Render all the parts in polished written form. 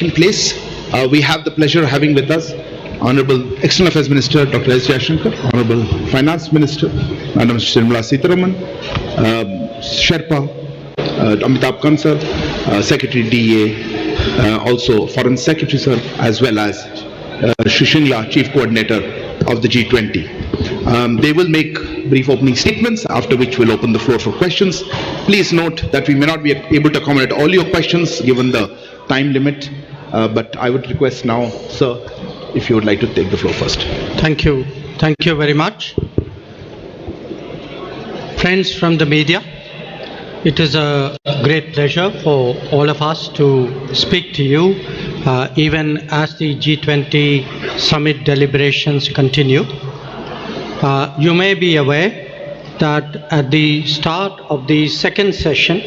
taking place. We have the pleasure of having with us Honorable External Affairs Minister Dr. S. Jaishankar, Honorable Finance Minister Madam Nirmala Sitharaman, Sherpa Amitabh Kansal, Secretary DA, also Foreign Secretary Sir, as well as Shishingla, Chief Coordinator of the G20. They will make brief opening statements, after which we'll open the floor for questions. Please note that we may not be able to accommodate all your questions given the time limit, but I would request now, sir, if you would like to take the floor first. Thank you. Thank you very much. Friends from the media, it is a great pleasure for all of us to speak to you even as the G20 summit deliberations continue. You may be aware that at the start of the second session,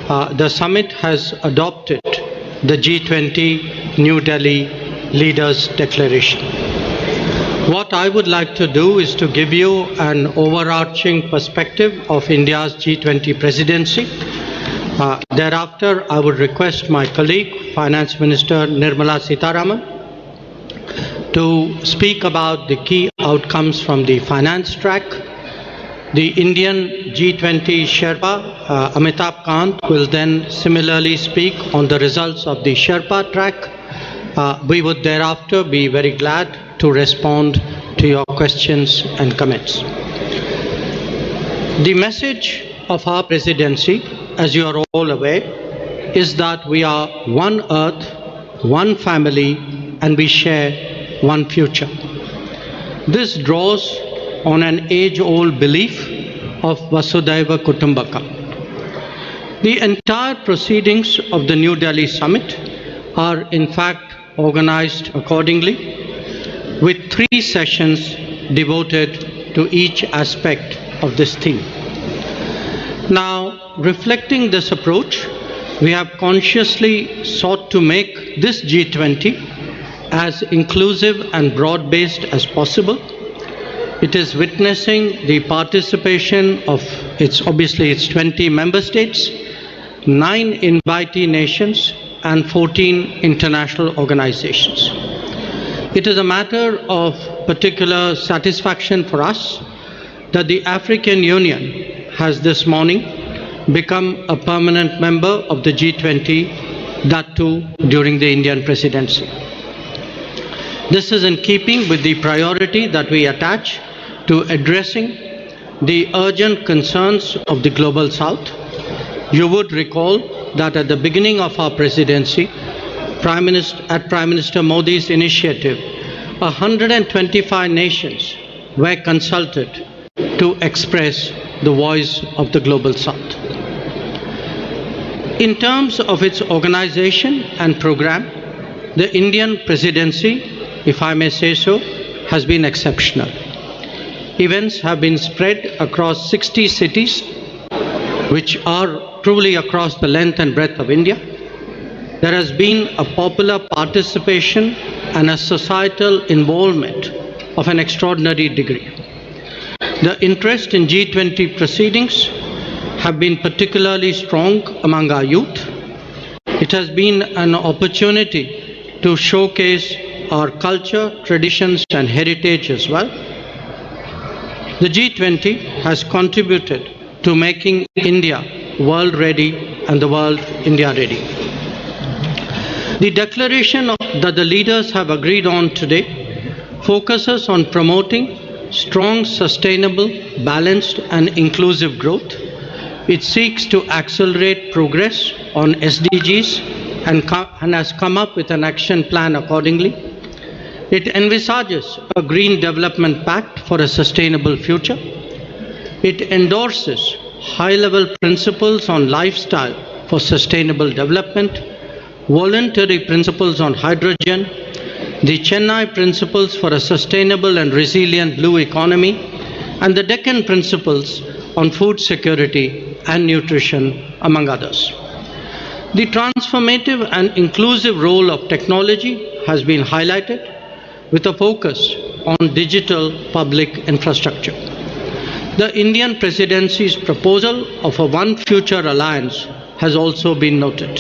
the summit has adopted the G20 New Delhi Leaders Declaration. What I would like to do is to give you an overarching perspective of India's G20 presidency. Thereafter, I would request my colleague, Finance Minister Nirmala Sitharaman, to speak about the key outcomes from the finance track. The Indian G20 Sherpa, Amitabh Kant, will then similarly speak on the results of the Sherpa track. We would thereafter be very glad to respond to your questions and comments. The message of our presidency, as you are all aware, is that we are one earth, one family, and we share one future. This draws on an age-old belief of Vasudhaiva Kutumbakam. The entire proceedings of the New Delhi summit are in fact organized accordingly, with 3 sessions devoted to each aspect of this theme. Now, reflecting this approach, we have consciously sought to make this G20 as inclusive and broad-based as possible. It is witnessing the participation of its 20 member states, 9 invitee nations, and 14 international organizations. It is a matter of particular satisfaction for us that the African Union has this morning become a permanent member of the G20, that too during the Indian presidency. This is in keeping with the priority that we attach to addressing the urgent concerns of the Global South. You would recall that at the beginning of our presidency, Prime Minister Modi's initiative, 125 nations were consulted to express the voice of the Global South. In terms of its organization and program, the Indian presidency, if I may say so, has been exceptional. Events have been spread across 60 cities, which are truly across the length and breadth of India. There has been a popular participation and a societal involvement of an extraordinary degree. The interest in G20 proceedings have been particularly strong among our youth. It has been an opportunity to showcase our culture, traditions, and heritage as well. The G20 has contributed to making India world ready and the world India ready. The declaration that the leaders have agreed on today focuses on promoting strong, sustainable, balanced, and inclusive growth. It seeks to accelerate progress on SDGs and has come up with an action plan accordingly. It envisages a Green Development Pact for a sustainable future. It endorses high-level principles on lifestyle for sustainable development, voluntary principles on hydrogen, the Chennai Principles for a Sustainable and Resilient Blue Economy, and the Deccan Principles on food security and nutrition, among others. The transformative and inclusive role of technology has been highlighted with a focus on digital public infrastructure. The Indian presidency's proposal of a One Future Alliance has also been noted.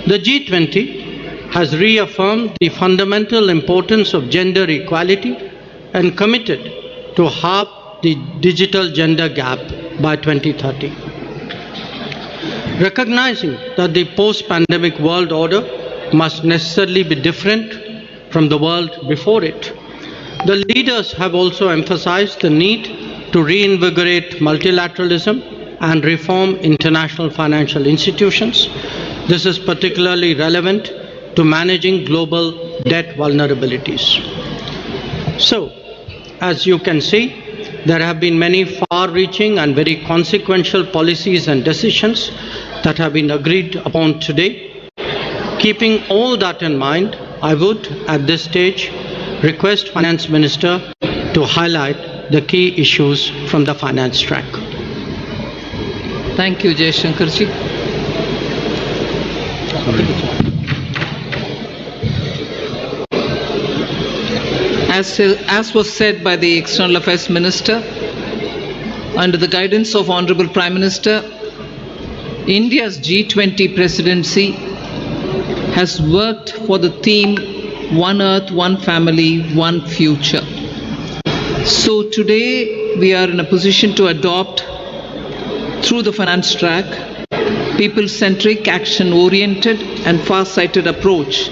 The G20 has reaffirmed the fundamental importance of gender equality and committed to halve the digital gender gap by 2030. Recognizing that the post-pandemic world order must necessarily be different from the world before it, the leaders have also emphasized the need to reinvigorate multilateralism and reform international financial institutions. This is particularly relevant to managing global debt vulnerabilities. So, as you can see, there have been many far-reaching and very consequential policies and decisions that have been agreed upon today. Keeping all that in mind, I would, at this stage, request Finance Minister to highlight the key issues from the finance track. Thank you, Jaishankarji. As was said by the External Affairs Minister, under the guidance of Honorable Prime Minister, India's G20 Presidency has worked for the theme One Earth, One Family, One Future. So today we are in a position to adopt, through the finance track, people-centric, action-oriented and far-sighted approach,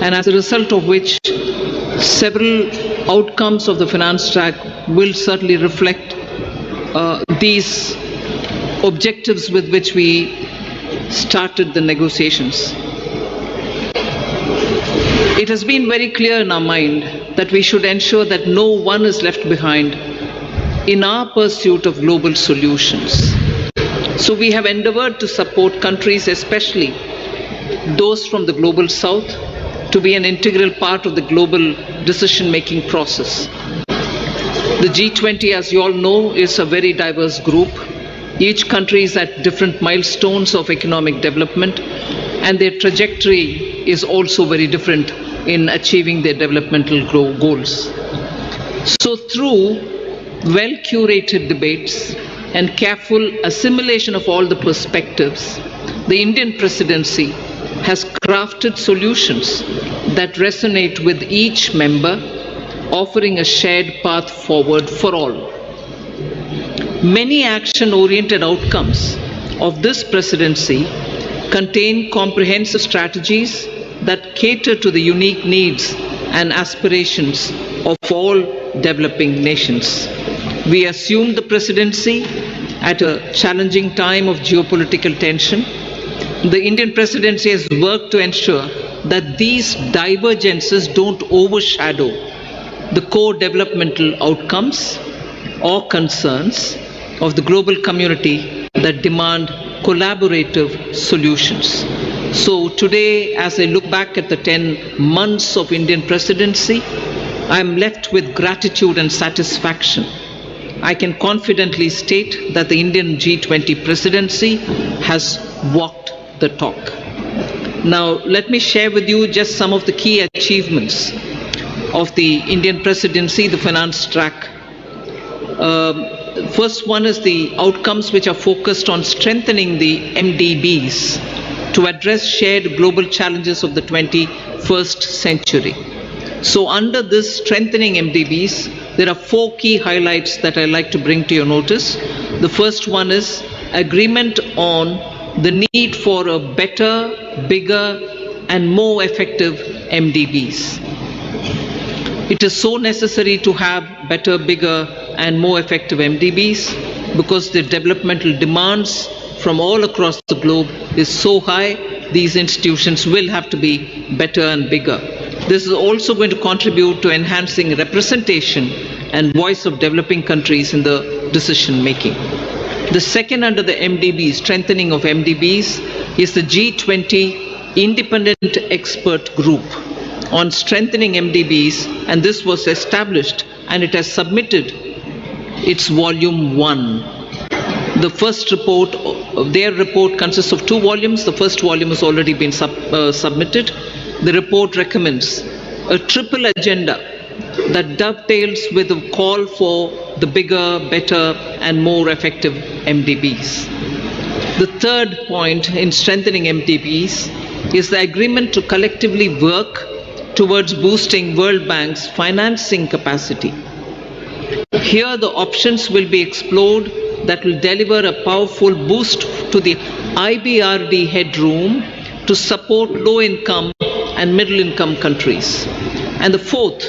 and as a result of which several outcomes of the finance track will certainly reflect these objectives with which we started the negotiations. It has been very clear in our mind that we should ensure that no one is left behind in our pursuit of global solutions. So we have endeavored to support countries, especially those from the global south, to be an integral part of the global decision-making process. The G20, as you all know, is a very diverse group. Each country is at different milestones of economic development, and their trajectory is also very different in achieving their developmental goals. So through well-curated debates and careful assimilation of all the perspectives, the Indian presidency has crafted solutions that resonate with each member, offering a shared path forward for all. Many action-oriented outcomes of this presidency contain comprehensive strategies that cater to the unique needs and aspirations of all developing nations. We assumed the presidency at a challenging time of geopolitical tension. The Indian presidency has worked to ensure that these divergences don't overshadow the core developmental outcomes or concerns of the global community that demand collaborative solutions. So today, as I look back at the 10 months of Indian presidency, I am left with gratitude and satisfaction. I can confidently state that the Indian G20 presidency has walked the talk. Now, let me share with you just some of the key achievements of the Indian presidency, the finance track. First one is the outcomes which are focused on strengthening the MDBs to address shared global challenges of the 21st century. So under this strengthening MDBs, there are 4 key highlights that I'd like to bring to your notice. The first one is agreement on the need for a better, bigger, and more effective MDBs. It is so necessary to have better, bigger, and more effective MDBs because the developmental demands from all across the globe is so high, these institutions will have to be better and bigger. This is also going to contribute to enhancing representation and voice of developing countries in the decision making. The second under the MDBs, strengthening of MDBs, is the G20 Independent Expert Group on strengthening MDBs, and this was established and it has submitted its volume 1. The first report, their report consists of 2 volumes. The first volume has already been submitted. The report recommends a triple agenda that dovetails with the call for the bigger, better, and more effective MDBs. The third point in strengthening MDBs is the agreement to collectively work towards boosting World Bank's financing capacity. Here the options will be explored that will deliver a powerful boost to the IBRD headroom to support low-income and middle-income countries. And the fourth,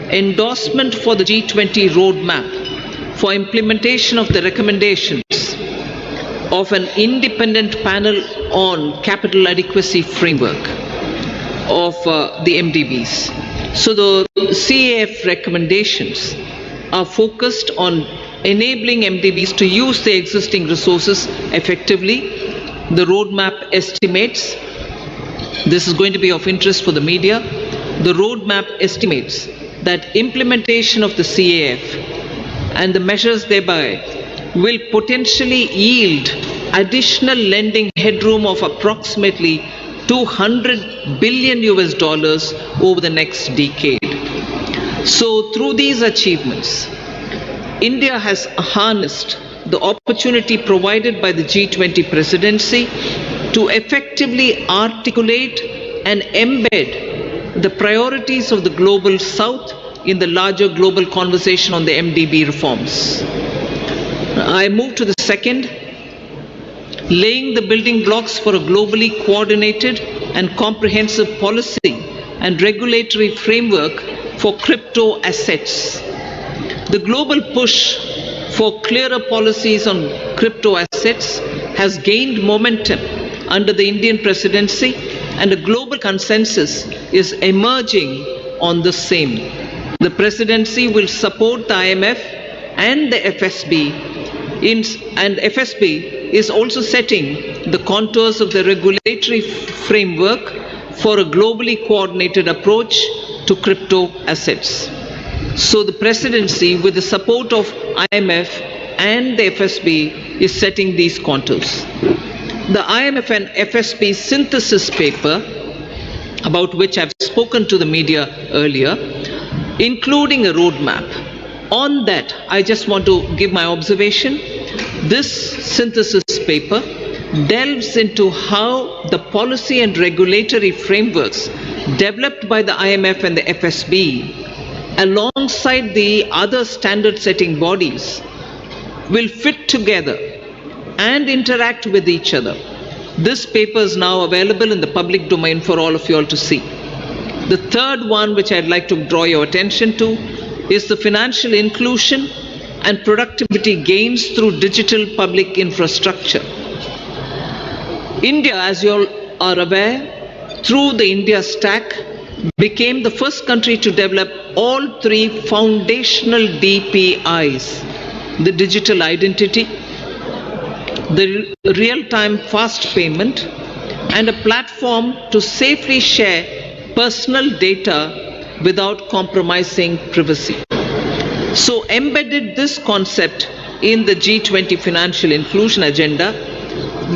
endorsement for the G20 roadmap for implementation of the recommendations of an independent panel on capital adequacy framework of the MDBs. So the CAF recommendations are focused on enabling MDBs to use their existing resources effectively. The roadmap estimates, this is going to be of interest for the media, the roadmap estimates that implementation of the CAF and the measures thereby will potentially yield additional lending headroom of approximately 200 billion US dollars over the next decade. So through these achievements, India has harnessed the opportunity provided by the G20 Presidency to effectively articulate and embed the priorities of the Global South in the larger global conversation on the MDB reforms. I move to the second, laying the building blocks for a globally coordinated and comprehensive policy and regulatory framework for crypto assets. The global push for clearer policies on crypto assets has gained momentum under the Indian presidency, and a global consensus is emerging on the same. The presidency will support the IMF and the FSB, and FSB is also setting the contours of the regulatory framework for a globally coordinated approach to crypto assets. So the presidency, with the support of IMF and the FSB, is setting these contours. The IMF and FSB synthesis paper, about which I've spoken to the media earlier, including a roadmap. On that, I just want to give my observation. This synthesis paper delves into how the policy and regulatory frameworks developed by the IMF and the FSB, alongside the other standard-setting bodies, will fit together and interact with each other. This paper is now available in the public domain for all of you all to see. The third one, which I'd like to draw your attention to, is the financial inclusion and productivity gains through digital public infrastructure. India, as you all are aware, through the India Stack, became the first country to develop all three foundational DPIs: the digital identity, the real-time fast payment, and a platform to safely share personal data without compromising privacy. So embedded this concept in the G20 financial inclusion agenda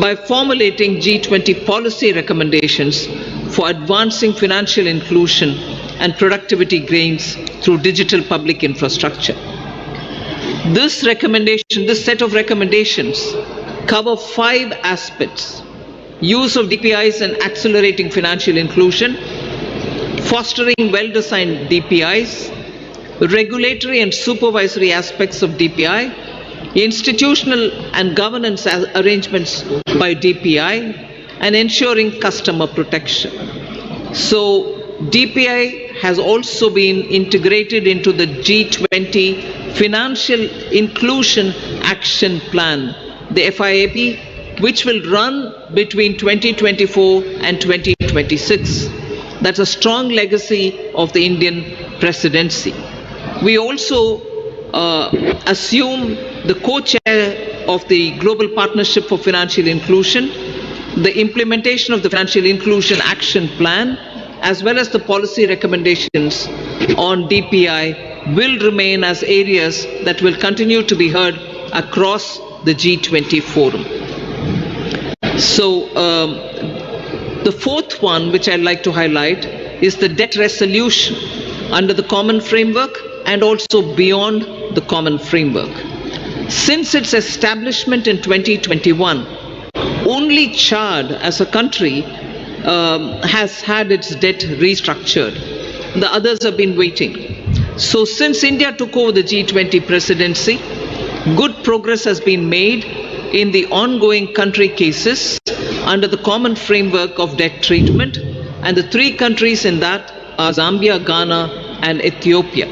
by formulating G20 policy recommendations for advancing financial inclusion and productivity gains through digital public infrastructure. This set of recommendations cover 5 aspects: use of DPIs and accelerating financial inclusion, fostering well-designed DPIs, regulatory and supervisory aspects of DPI, institutional and governance arrangements by DPI, and ensuring customer protection. So DPI has also been integrated into the G20 Financial Inclusion Action Plan, the FIAP, which will run between 2024 and 2026. That's a strong legacy of the Indian presidency. We also assume the co-chair of the Global Partnership for Financial Inclusion. The implementation of the Financial Inclusion Action Plan, as well as the policy recommendations on DPI, will remain as areas that will continue to be heard across the G20 forum. So the fourth one, which I'd like to highlight, is the debt resolution under the common framework and also beyond the common framework. Since its establishment in 2021, only Chad as a country has had its debt restructured. The others have been waiting. So since India took over the G20 presidency, good progress has been made in the ongoing country cases under the common framework of debt treatment, and the three countries in that are Zambia, Ghana, and Ethiopia.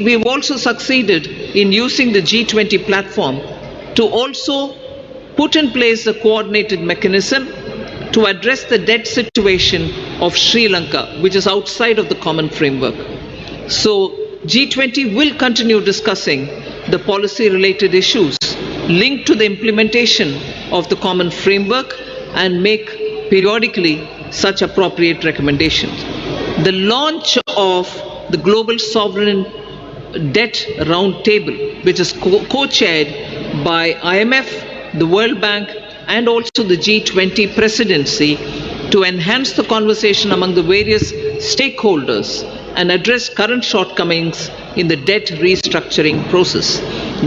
We've also succeeded in using the G20 platform to also put in place a coordinated mechanism to address the debt situation of Sri Lanka, which is outside of the common framework. So G20 will continue discussing the policy-related issues linked to the implementation of the common framework and make periodically such appropriate recommendations. The launch of the Global Sovereign Debt Roundtable, which is co-chaired by IMF, the World Bank, and also the G20 Presidency, to enhance the conversation among the various stakeholders and address current shortcomings in the debt restructuring process.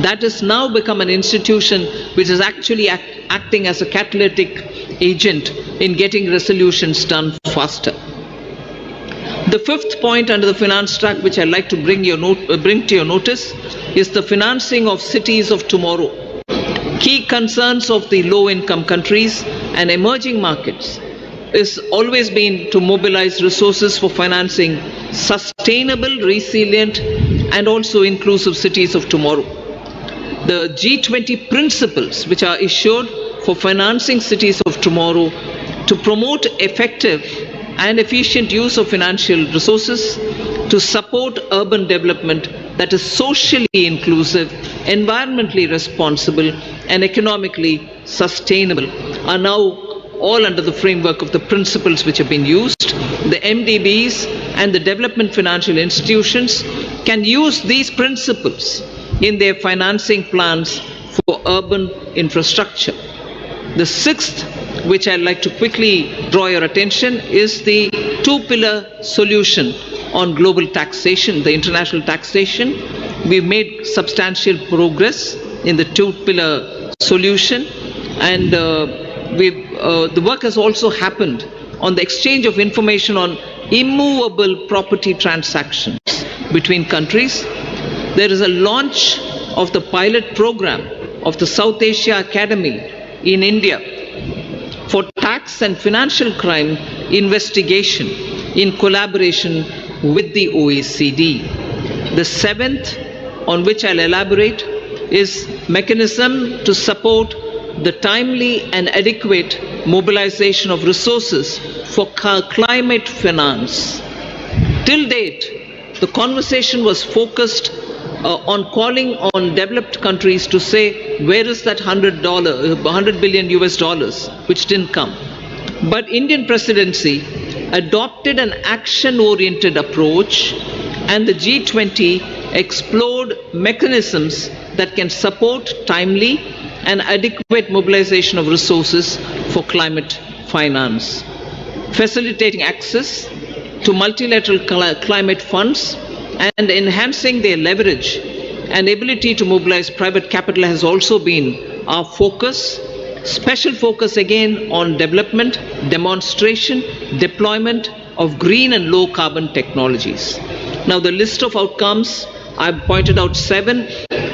That has now become an institution which is actually acting as a catalytic agent in getting resolutions done faster. The fifth point under the finance track, which I'd like to bring to your notice, is the financing of cities of tomorrow. Key concerns of the low-income countries and emerging markets is always been to mobilize resources for financing sustainable, resilient, and also inclusive cities of tomorrow. The G20 principles, which are issued for financing cities of tomorrow to promote effective and efficient use of financial resources to support urban development that is socially inclusive, environmentally responsible, and economically sustainable, are now all under the framework of the principles which have been used. The MDBs and the development financial institutions can use these principles in their financing plans for urban infrastructure. The sixth, which I'd like to quickly draw your attention, is the two-pillar solution on global taxation, the international taxation. We've made substantial progress in the two-pillar solution, and the work has also happened on the exchange of information on immovable property transactions between countries. There is a launch of the pilot program of the South Asia Academy in India for tax and financial crime investigation in collaboration with the OECD. The seventh, on which I'll elaborate, is mechanism to support the timely and adequate mobilization of resources for climate finance. Till date, the conversation was focused on calling on developed countries to say, where is that $100 billion US dollars, which didn't come. But Indian presidency adopted an action-oriented approach, and the G20 explored mechanisms that can support timely and adequate mobilization of resources for climate finance, facilitating access to multilateral climate funds and enhancing their leverage and ability to mobilize private capital has also been our focus. Special focus again on development, demonstration, deployment of green and low carbon technologies. Now the list of outcomes, I've pointed out 7,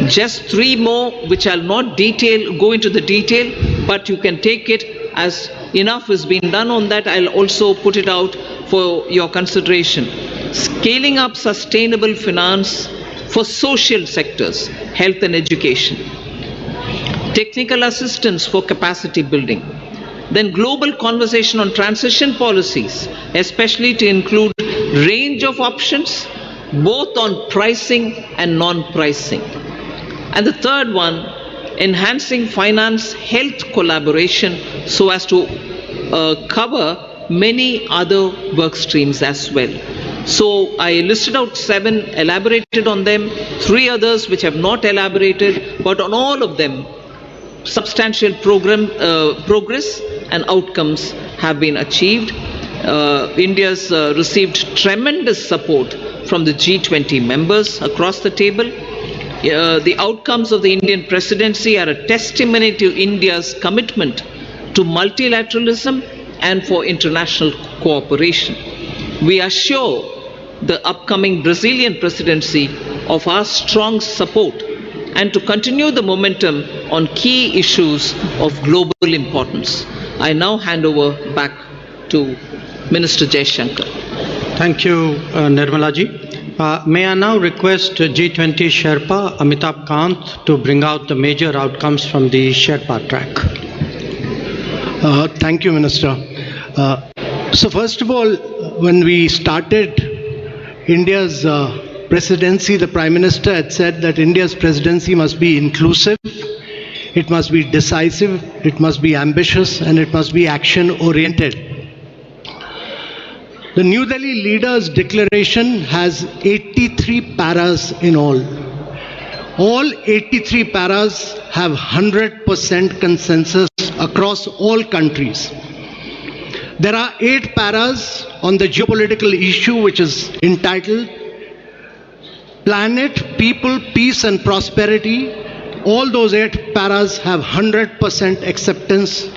just 3 more which I'll not go into the detail, but you can take it as enough has been done on that. I'll also put it out for your consideration. Scaling up sustainable finance for social sectors, health and education. Technical assistance for capacity building. Then global conversation on transition policies, especially to include range of options, both on pricing and non-pricing. And the third one, enhancing finance health collaboration so as to cover many other work streams as well. So I listed out 7, elaborated on them, 3 others which have not elaborated, but on all of them, substantial progress and outcomes have been achieved. India's received tremendous support from the G20 members across the table. The outcomes of the Indian presidency are a testimony to India's commitment to multilateralism and for international cooperation. We assure the upcoming Brazilian presidency of our strong support and to continue the momentum on key issues of global importance. I now hand over back to Minister Jaishankar. Thank you, Nirmala ji. May I now request G20 Sherpa Amitabh Kant to bring out the major outcomes from the Sherpa track. Thank you, Minister. So first of all, when we started India's presidency, the Prime Minister had said that India's presidency must be inclusive, it must be decisive, it must be ambitious, and it must be action-oriented. The New Delhi Leaders' Declaration has 83 paras in all. All 83 paras have 100% consensus across all countries. There are 8 paras on the geopolitical issue, which is entitled Planet, People, Peace and Prosperity. All those 8 paras have 100% acceptance.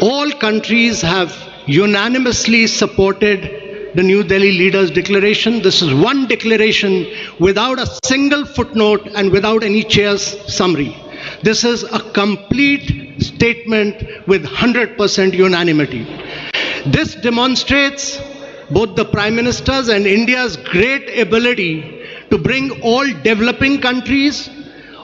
All countries have unanimously supported the New Delhi Leaders' Declaration. This is one declaration without a single footnote and without any chair's summary. This is a complete statement with 100% unanimity. This demonstrates both the Prime Minister's and India's great ability to bring all developing countries,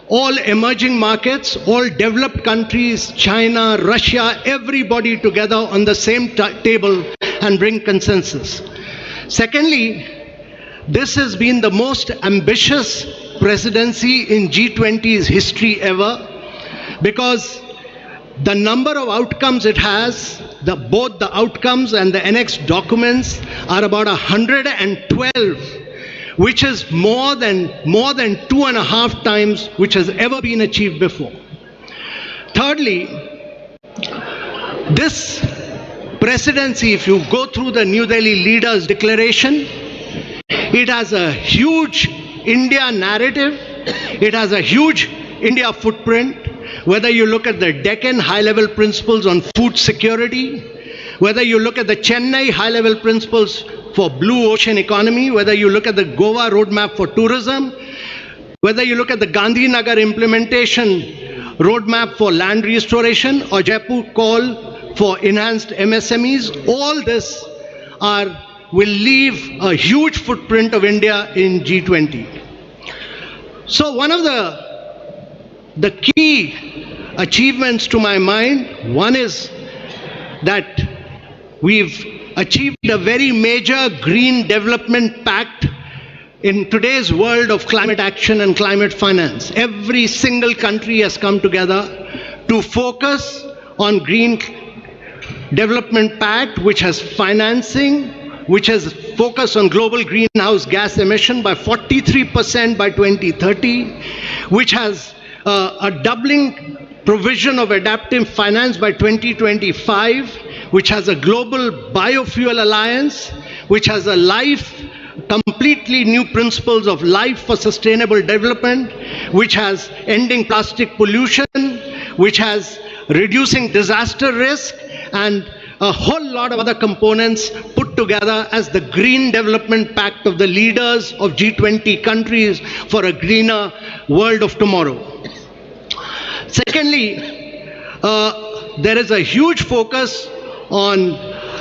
all emerging markets, all developed countries, China, Russia, everybody together on the same table and bring consensus. Secondly, this has been the most ambitious presidency in G20's history ever, because the number of outcomes it has, both the outcomes and the annexed documents are about 112, which is more than 2.5 times which has ever been achieved before. Thirdly, this presidency, if you go through the New Delhi Leaders' Declaration, it has a huge India narrative, it has a huge India footprint, whether you look at the Deccan high-level principles on food security, whether you look at the Chennai high-level principles for blue ocean economy, whether you look at the Goa roadmap for tourism, whether you look at the Gandhinagar implementation roadmap for land restoration or Jaipur call for enhanced MSMEs, all this will leave a huge footprint of India in G20. So one of the key achievements to my mind, one is that we've achieved a very major green development pact in today's world of climate action and climate finance. Every single country has come together to focus on green development pact, which has financing, which has focused on global greenhouse gas emission by 43% by 2030, which has a doubling provision of adaptive finance by 2025, which has a global biofuel alliance, which has completely new principles of life for sustainable development, which has ending plastic pollution, which has reducing disaster risk, and a whole lot of other components put together as the Green Development Pact of the leaders of G20 countries for a greener world of tomorrow. Secondly, there is a huge focus on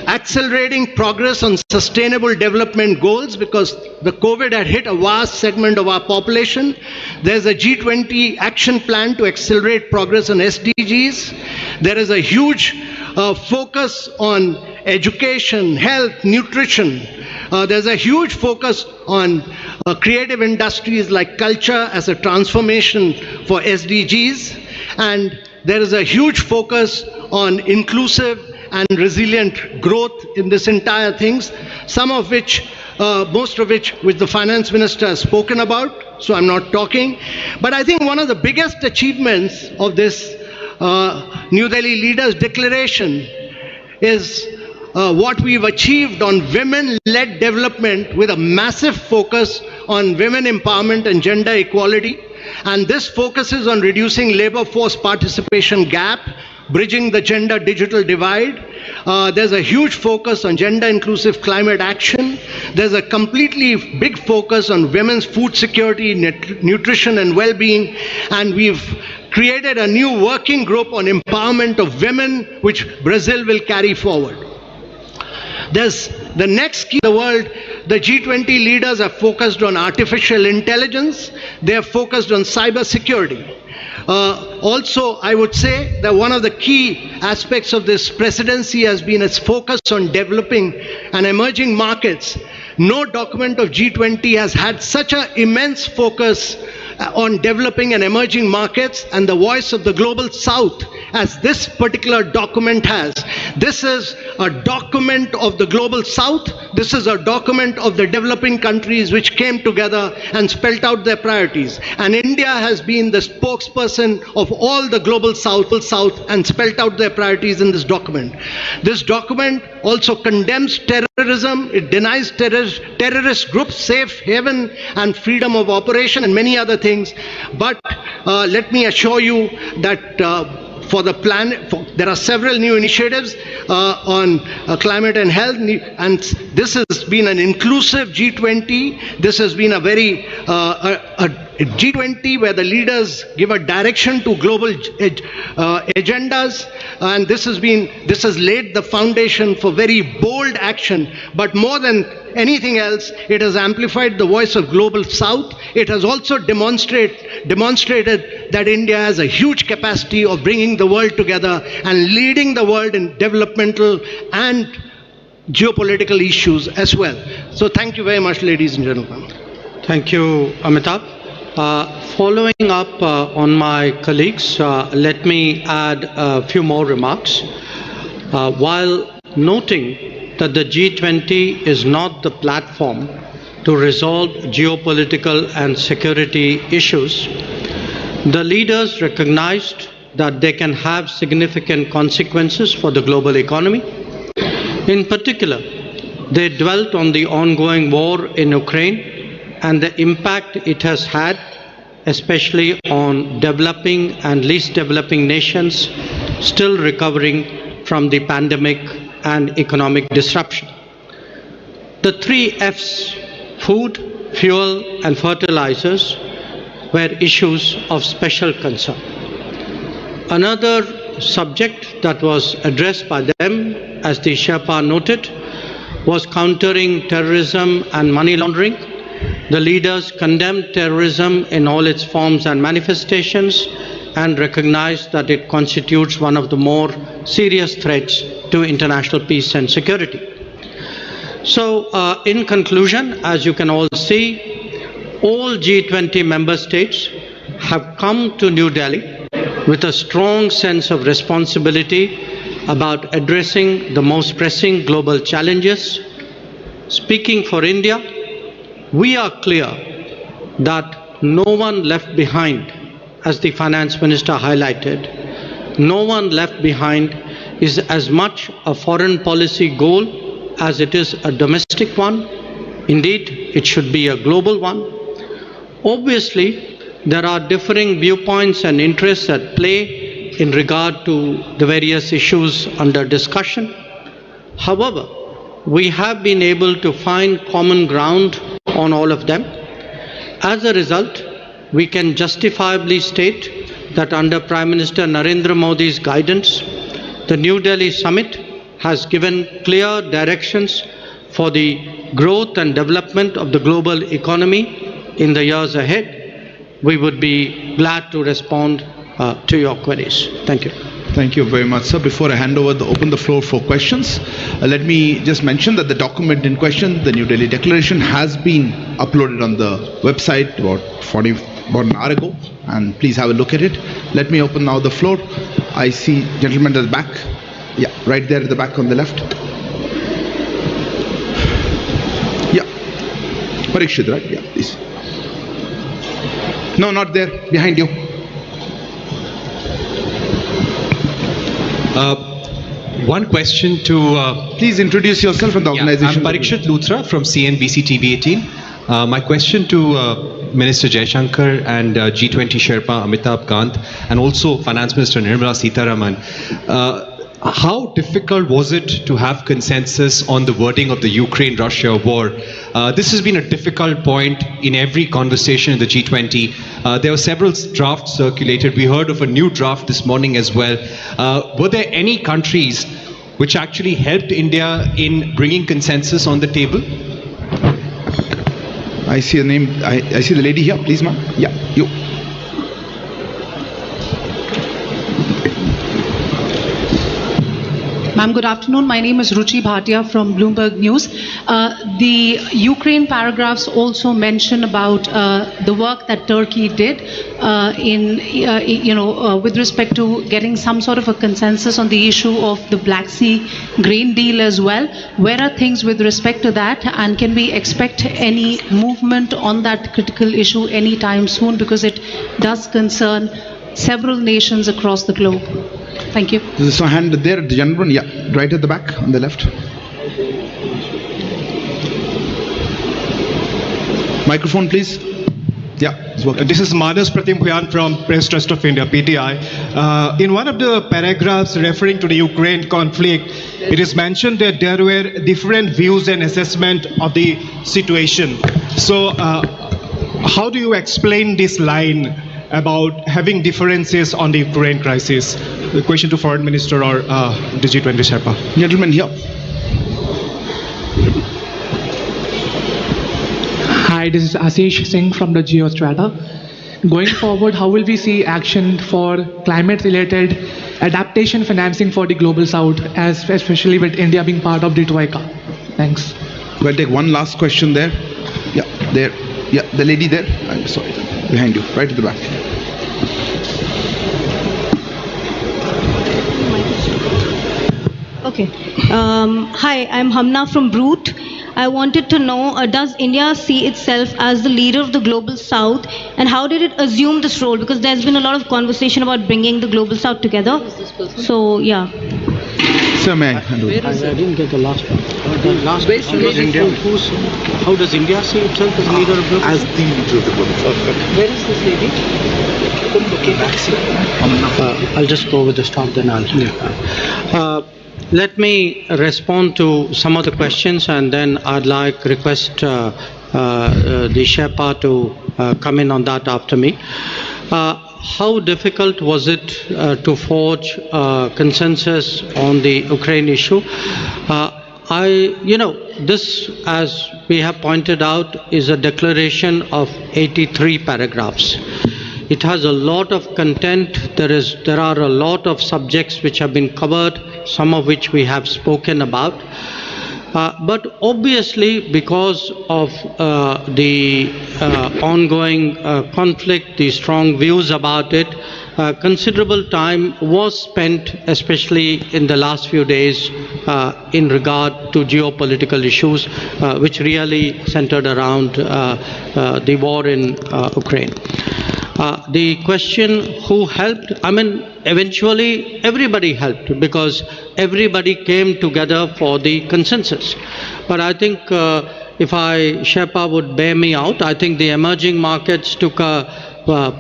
accelerating progress on sustainable development goals, because the COVID had hit a vast segment of our population. There's a G20 action plan to accelerate progress on SDGs. There is a huge focus on education, health, nutrition. There's a huge focus on creative industries like culture as a transformation for SDGs. And there is a huge focus on inclusive and resilient growth in this entire things, most of which the finance minister has spoken about, so I'm not talking. But I think one of the biggest achievements of this New Delhi Leaders' Declaration is what we've achieved on women-led development, with a massive focus on women empowerment and gender equality. And this focuses on reducing labor force participation gap bridging the gender digital divide. There's a huge focus on gender inclusive climate action. There's a completely big focus on women's food security, nutrition and well-being. And we've created a new working group on empowerment of women, which Brazil will carry forward. There's the next key in the world. The G20 leaders are focused on artificial intelligence. They are focused on cyber security. Also, I would say that one of the key aspects of this presidency has been its focus on developing and emerging markets. No document of G20 has had such an immense focus on developing and emerging markets and the voice of the global south as this particular document has. This is a document of the global south. This is a document of the developing countries which came together and spelled out their priorities. And India has been the spokesperson of all the global south and spelled out their priorities in this document. This document also condemns terrorism. It denies terrorist groups safe haven and freedom of operation and many other things. But let me assure you that for the planet, there are several new initiatives on climate and health, and this has been an inclusive G20. This has been a very a G20 where the leaders give a direction to global agendas, and this has laid the foundation for very bold action. But more than anything else, it has amplified the voice of global south. It has also demonstrated that India has a huge capacity of bringing the world together and leading the world in developmental and geopolitical issues as well. So thank you very much, ladies and gentlemen. Thank you, Amitabh. Following up on my colleagues, let me add a few more remarks. While noting that the G20 is not the platform to resolve geopolitical and security issues, the leaders recognized that they can have significant consequences for the global economy. In particular, they dwelt on the ongoing war in Ukraine and the impact it has had, especially on developing and least developing nations still recovering from the pandemic and economic disruption. The 3 F's, food, fuel, and fertilizers, were issues of special concern. Another subject that was addressed by them, as the Sherpa noted, was countering terrorism and money laundering. The leaders condemned terrorism in all its forms and manifestations and recognized that it constitutes one of the more serious threats to international peace and security. So, in conclusion, as you can all see, all G20 member states have come to New Delhi with a strong sense of responsibility about addressing the most pressing global challenges. Speaking for India, we are clear that no one left behind, as the finance minister highlighted, no one left behind is as much a foreign policy goal as it is a domestic one. Indeed, it should be a global one. Obviously, there are differing viewpoints and interests at play in regard to the various issues under discussion. However, we have been able to find common ground on all of them. As a result, we can justifiably state that under Prime Minister Narendra Modi's guidance, the New Delhi summit has given clear directions for the growth and development of the global economy in the years ahead. We would be glad to respond to your queries. Thank you. Thank you very much, sir. Before I open the floor for questions, let me just mention that the document in question, the New Delhi Declaration, has been uploaded on the website about an hour ago, and please have a look at it. Let me open now the floor. I see gentlemen at the back. Yeah, right there at the back on the left. Yeah. Parikshit, right? Yeah, please. No, not there. Behind you. One question to... Please introduce yourself and the organization. I'm Parikshit Luthra from CNBC TV 18. My question to Minister Jaishankar and G20 Sherpa Amitabh Kant and also Finance Minister Nirmala Sitharaman. How difficult was it to have consensus on the wording of the Ukraine-Russia war? This has been a difficult point in every conversation in the G20. There were several drafts circulated. We heard of a new draft this morning as well. Were there any countries which actually helped India in bringing consensus on the table? I see a name. I see the lady here. Please, ma'am. Yeah, you. Ma'am, good afternoon. My name is Ruchi Bhatia from Bloomberg News. The Ukraine paragraphs also mention about the work that Turkey did with respect to getting some sort of a consensus on the issue of the Black Sea grain deal as well. Where are things with respect to that, and can we expect any movement on that critical issue anytime soon, because it does concern several nations across the globe? Thank you. There's a hand there, the gentleman. Yeah, right at the back on the left. Microphone, please. Yeah, it's working. This is Manas Pratim Bhuyan from Press Trust of India, PTI. In one of the paragraphs referring to the Ukraine conflict, it is mentioned that there were different views and assessment of the situation. So, how do you explain this line about having differences on the Ukraine crisis? The question to Foreign Minister or the G20 Sherpa. Gentleman here. Hi, this is Ashish Singh from the Geostrata. Going forward, how will we see action for climate-related adaptation financing for the Global South, especially with India being part of the Troika? Thanks. We'll take one last question there. Yeah, there. Yeah, the lady there. I'm sorry. Behind you, right at the back. Okay. Hi, I'm Hamna from Brute. I wanted to know, does India see itself as the leader of the Global South, and how did it assume this role? Because there's been a lot of conversation about bringing the Global South together. So, yeah. Sir, may I handle it? I didn't get the last one. The last how does India see itself as leader of global? As the leader of the Global South. Where is this lady? Okay. I'll just go with the start, then I'll. Let me respond to some of the questions, and then I'd request the Sherpa to come in on that after me. How difficult was it to forge consensus on the Ukraine issue? This, as we have pointed out, is a declaration of 83 paragraphs. It has a lot of content. There are a lot of subjects which have been covered, some of which we have spoken about. But obviously, because of the ongoing conflict, the strong views about it, considerable time was spent, especially in the last few days, in regard to geopolitical issues, which really centered around the war in Ukraine. The question who helped, eventually everybody helped, because everybody came together for the consensus. But I think if Sherpa would bear me out, I think the emerging markets took a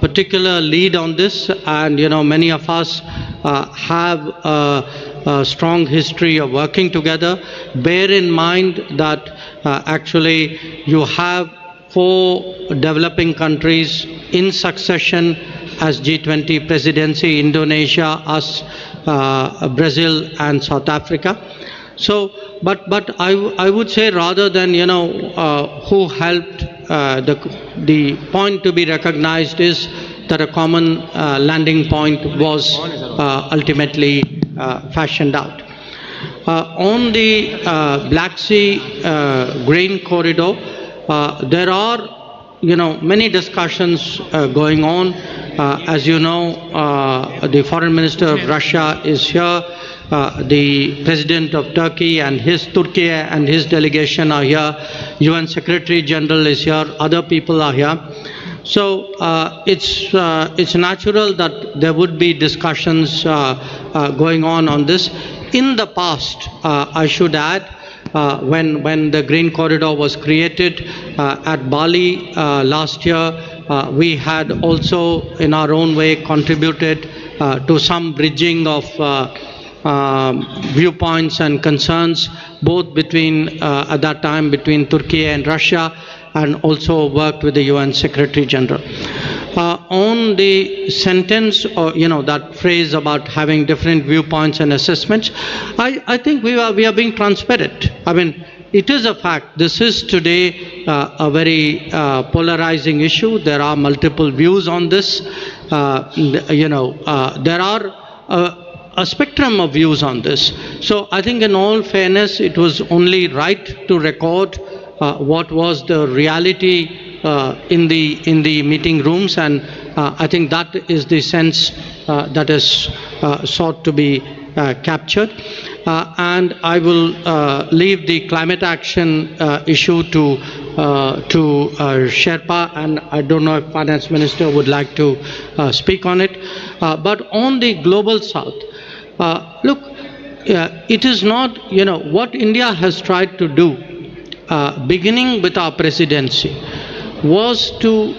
particular lead on this, and many of us have a strong history of working together. Bear in mind that actually you have 4 developing countries in succession as G20 Presidency: Indonesia, us, Brazil, and South Africa. So, but I would say, rather than who helped, the point to be recognized is that a common landing point was ultimately fashioned out. On the Black Sea grain corridor, there are many discussions going on. As you know, the Foreign Minister of Russia is here. The President of Turkey and his delegation are here. UN Secretary General is here. Other people are here. So it's natural that there would be discussions going on this. In the past, I should add, when the Green Corridor was created at Bali last year. We had also, in our own way, contributed to some bridging of viewpoints and concerns, both between, at that time, between Turkey and Russia, and also worked with the UN Secretary General. On the sentence, or that phrase about having different viewpoints and assessments, I think we are being transparent. I mean, it is a fact. This is today a very polarizing issue. There are multiple views on this. There are a spectrum of views on this. So I think in all fairness, it was only right to record what was the reality in the meeting rooms, and I think that is the sense that is sought to be captured. And I will leave the climate action issue to Sherpa, and I don't know if Finance Minister would like to speak on it. But on the global south, look, it is not, what India has tried to do, beginning with our presidency, was to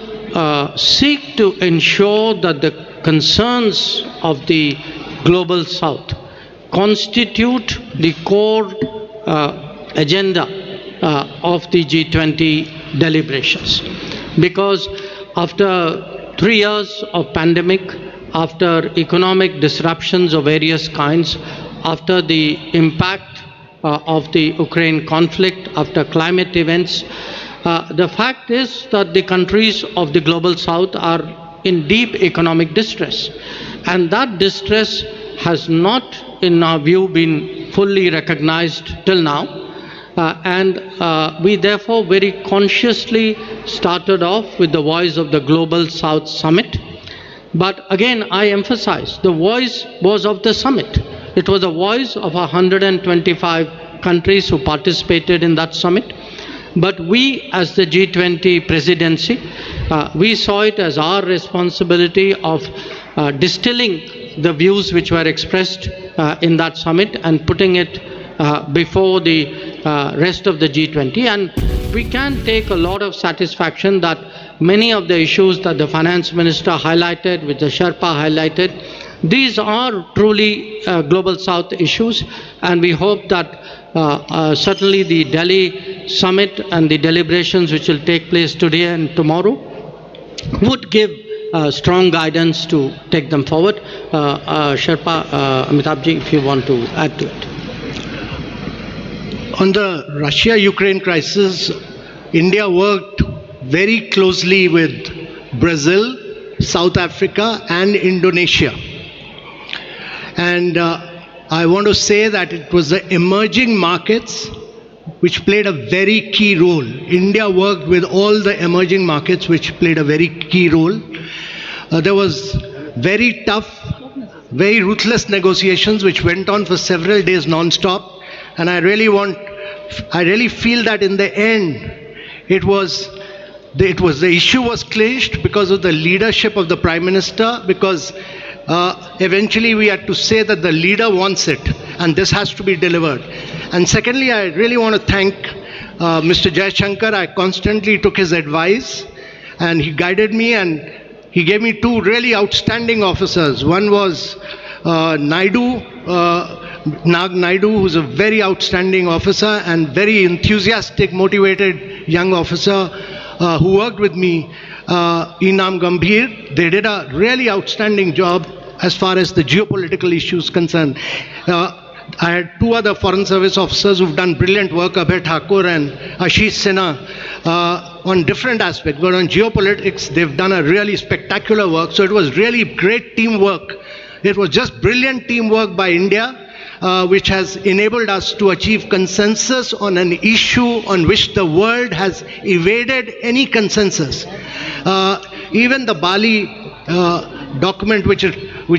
seek to ensure that the concerns of the global south constitute the core agenda of the G20 deliberations. Because after 3 years of pandemic, after economic disruptions of various kinds, after the impact of the Ukraine conflict, after climate events, the fact is that the countries of the global south are in deep economic distress. And that distress has not, in our view, been fully recognized till now. And we therefore very consciously started off with the Voice of the Global South Summit. But again, I emphasize, the voice was of the summit. It was a voice of 125 countries who participated in that summit. But we, as the G20 presidency, we saw it as our responsibility of distilling the views which were expressed in that summit and putting it before the rest of the G20. And we can take a lot of satisfaction that many of the issues that the Finance Minister highlighted, which the Sherpa highlighted, these are truly global south issues, and we hope that certainly the Delhi summit and the deliberations which will take place today and tomorrow would give strong guidance to take them forward. Sherpa, Amitabhji, if you want to add to it. On the Russia-Ukraine crisis, India worked very closely with Brazil, South Africa and Indonesia. And I want to say that it was the emerging markets which played a very key role. India worked with all the emerging markets which played a very key role. There was very tough, very ruthless negotiations which went on for several days non-stop. And I really feel that in the end, the issue was clinched because of the leadership of the Prime Minister, because eventually we had to say that the leader wants it and this has to be delivered. And secondly, I really want to thank Mr. Jaishankar. I constantly took his advice and he guided me, and he gave me two really outstanding officers. One was Nag Naidu, who's a very outstanding officer and very enthusiastic, motivated young officer who worked with me, Inam Gambhir. They did a really outstanding job as far as the geopolitical issues concerned. I had two other Foreign Service officers who've done brilliant work, Abhay Thakur and Ashish Sinha, on different aspects. But on geopolitics, they've done a really spectacular work. So it was really great teamwork. It was just brilliant teamwork by India, which has enabled us to achieve consensus on an issue on which the world has evaded any consensus. Even the Bali document which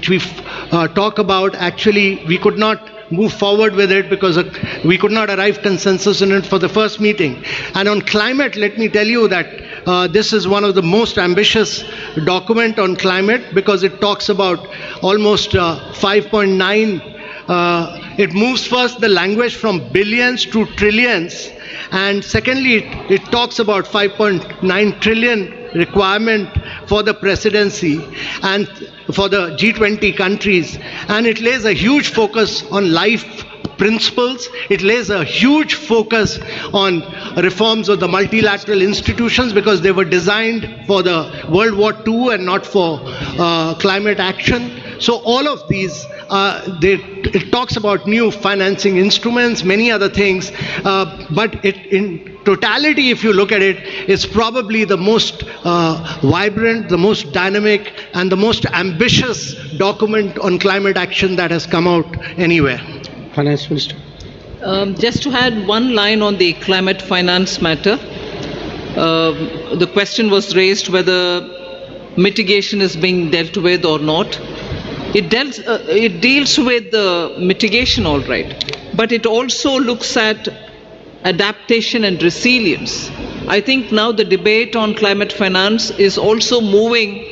we talk about, actually we could not move forward with it because we could not arrive consensus in it for the first meeting. And on climate, let me tell you that this is one of the most ambitious document on climate, because it talks about almost 5.9 it moves first the language from billions to trillions, and secondly, it talks about 5.9 trillion requirement for the presidency and for the G20 countries, and it lays a huge focus on life principles. It lays a huge focus on reforms of the multilateral institutions because they were designed for the World War II and not for climate action. So all of these, it talks about new financing instruments, many other things, but in totality, if you look at it, it's probably the most vibrant, the most dynamic, and the most ambitious document on climate action that has come out anywhere. Finance Minister. Just to add one line on the climate finance matter, the question was raised whether mitigation is being dealt with or not. It deals with the mitigation, all right, but it also looks at adaptation and resilience. I think now the debate on climate finance is also moving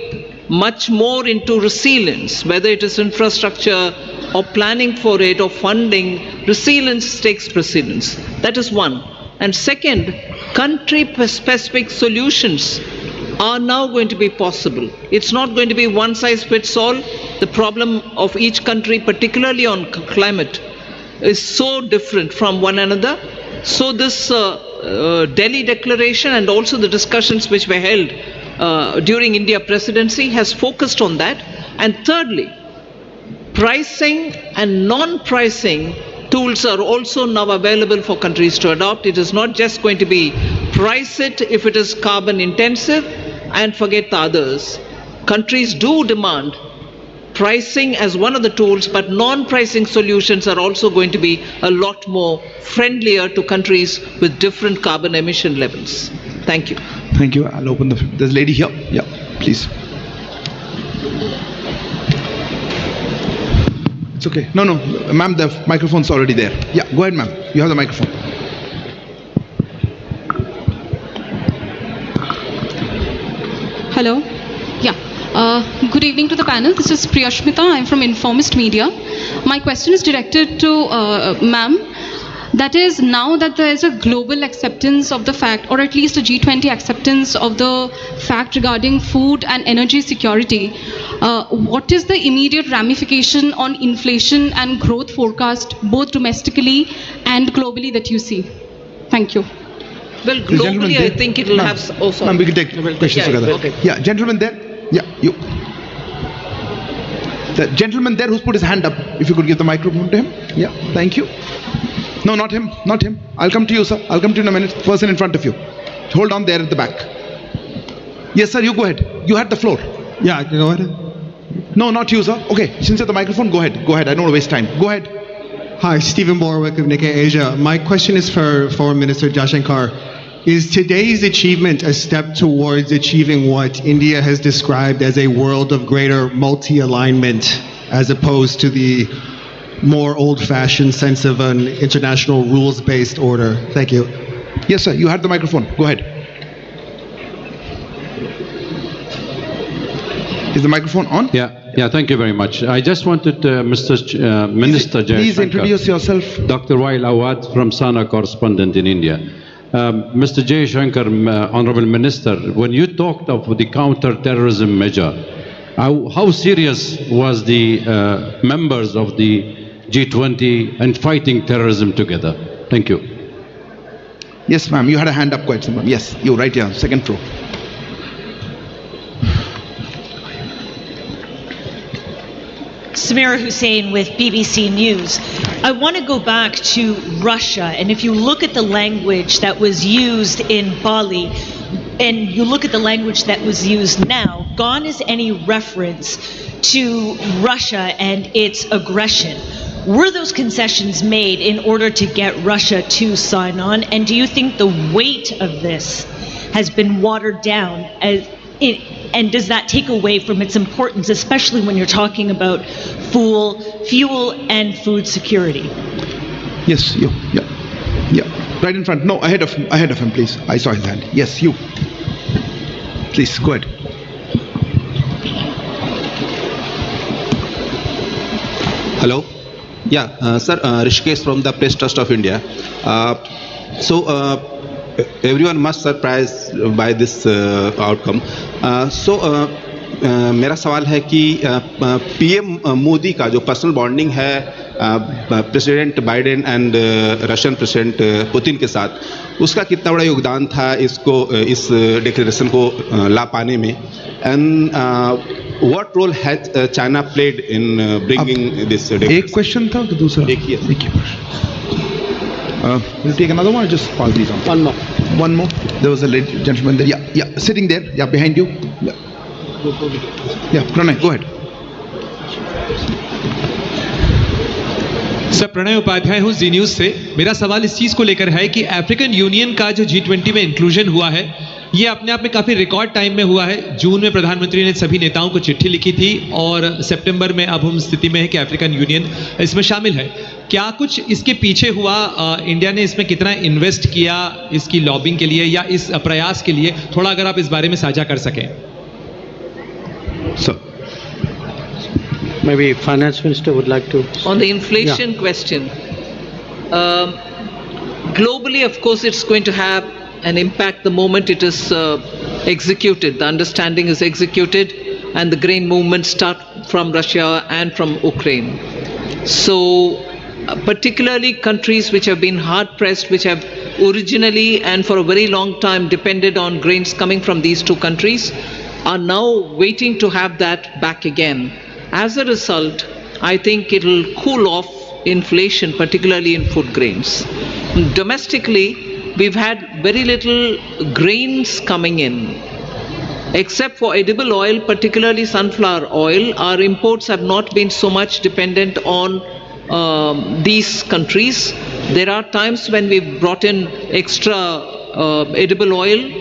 much more into resilience, whether it is infrastructure or planning for it or funding. Resilience takes precedence. That is one. And second, country-specific solutions are now going to be possible. It's not going to be one size fits all. The problem of each country, particularly on climate, is so different from one another. So this Delhi Declaration and also the discussions which were held during India presidency has focused on that. And thirdly, pricing and non-pricing tools are also now available for countries to adopt. It is not just going to be price it if it is carbon intensive and forget the others. Countries do demand pricing as one of the tools, but non-pricing solutions are also going to be a lot more friendlier to countries with different carbon emission levels. Thank you. Thank you. I'll open there's a lady here. Yeah, please. It's okay. No, ma'am, the microphone's already there. Yeah, go ahead, ma'am. You have the microphone. Hello. Yeah. Good evening to the panel. This is Priyashmita. I'm from Informist Media. My question is directed to ma'am. That is, now that there is a global acceptance of the fact, or at least a G20 acceptance of the fact regarding food and energy security, what is the immediate ramification on inflation and growth forecast, both domestically and globally, that you see? Thank you. Well, globally, I think it will have... Oh, sorry. Ma'am, we can take questions together. Okay. Yeah, gentleman there. Yeah, you. The gentleman there who's put his hand up, if you could give the microphone to him. Yeah, thank you. No, not him, not him. I'll come to you, sir. I'll come to you in a minute. Person in front of you. Hold on there at the back. Yes, sir, you go ahead. You had the floor. Yeah, go ahead. No, not you, sir. Okay, since you have the microphone, go ahead. Go ahead. I don't want to waste time. Go ahead. Hi, Stephen Borwick of Nikkei Asia. My question is for Foreign Minister Jaishankar. Is today's achievement a step towards achieving what India has described as a world of greater multi-alignment, as opposed to the more old-fashioned sense of an international rules-based order? Thank you. Yes, sir. You had the microphone. Go ahead. Is the microphone on? Yeah, thank you very much. I just wanted Mr. Minister Jaishankar. Please introduce yourself. Dr. Wail Awad from Sana, correspondent in India. Mr. Jaishankar, Honorable Minister, when you talked of the counter-terrorism measure, how serious was the members of the G20 and fighting terrorism together? Thank you. Yes, ma'am. You had a hand up quite some. Yes, you're right here, second row. Samira Hussain with BBC News. I want to go back to Russia, and if you look at the language that was used in Bali, and you look at the language that was used now, gone is any reference to Russia and its aggression. Were those concessions made in order to get Russia to sign on? And do you think the weight of this has been watered down? And does that take away from its importance, especially when you're talking about fuel and food security? Yes, you. Yeah. Right in front. No, ahead of him, please. I saw his hand. Yes, you. Please, go ahead. Hello. Yeah, sir, Rishikesh from the Press Trust of India. Everyone must surprised by this outcome. मेरा सवाल है कि PM Modi का जो personal bonding है president Biden and Russian president Putin के साथ, उसका कितना बड़ा योगदान था इसको इस डिक्लेरेशन को ला पाने में, and what role has China played in bringing this? एक क्वेश्चन था तो दूसरा देखिए we'll take another one or just pass these on? One more. There was a lady gentleman there. Yeah, sitting there. Yeah, behind you. Yeah, Pranay, go ahead. Sir, Pranay Upadhyay हूँ Zee news से। मेरा सवाल इस चीज को लेकर है कि अफ्रीकन यूनियन का जो G20 में इंक्लूजन हुआ है, ये अपने आप में काफी रिकॉर्ड टाइम में हुआ है। जून में प्रधानमंत्री ने सभी नेताओं को चिट्ठी लिखी थी और सितंबर में अब हम स्थिति में है कि अफ्रीकन यूनियन इसमें शामिल है। क्या कुछ इसके पीछे हुआ? इंडिया ने इसमें कितना इन्वेस्ट किया इसकी लॉबिंग के लिए या इस प्रयास के लिए? थोड़ा अगर आप इस बारे में साझा कर सकें। Sir. Maybe Finance Minister would like to. On the inflation question, globally, of course, it's going to have an impact the moment it is executed. The understanding is executed and the grain movements start from Russia and from Ukraine. So, particularly countries which have been hard pressed, which have originally and for a very long time depended on grains coming from these two countries, are now waiting to have that back again. As a result, I think it will cool off inflation, particularly in food grains. Domestically, we've had very little grains coming in. Except for edible oil, particularly sunflower oil, our imports have not been so much dependent on these countries. There are times when we've brought in extra edible oil,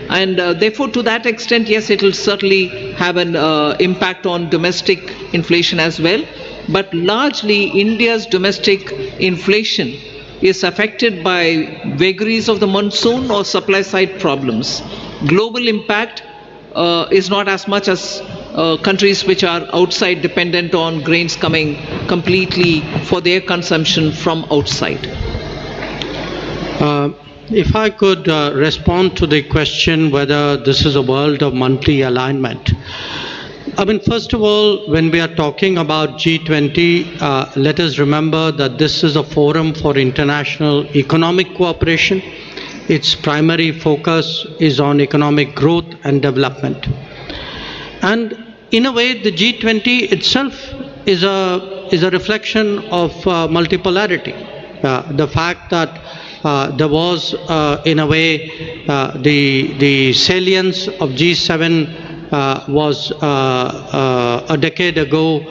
and therefore to that extent, yes, it will certainly have an impact on domestic inflation as well. But largely, India's domestic inflation is affected by vagaries of the monsoon or supply side problems. Global impact is not as much as countries which are outside dependent on grains coming completely for their consumption from outside. If I could respond to the question whether this is a world of monthly alignment. I mean, first of all, when we are talking about G20, let us remember that this is a forum for international economic cooperation. Its primary focus is on economic growth and development. And in a way, the G20 itself is a reflection of multipolarity. The fact that there was, in a way, the salience of G7 was a decade ago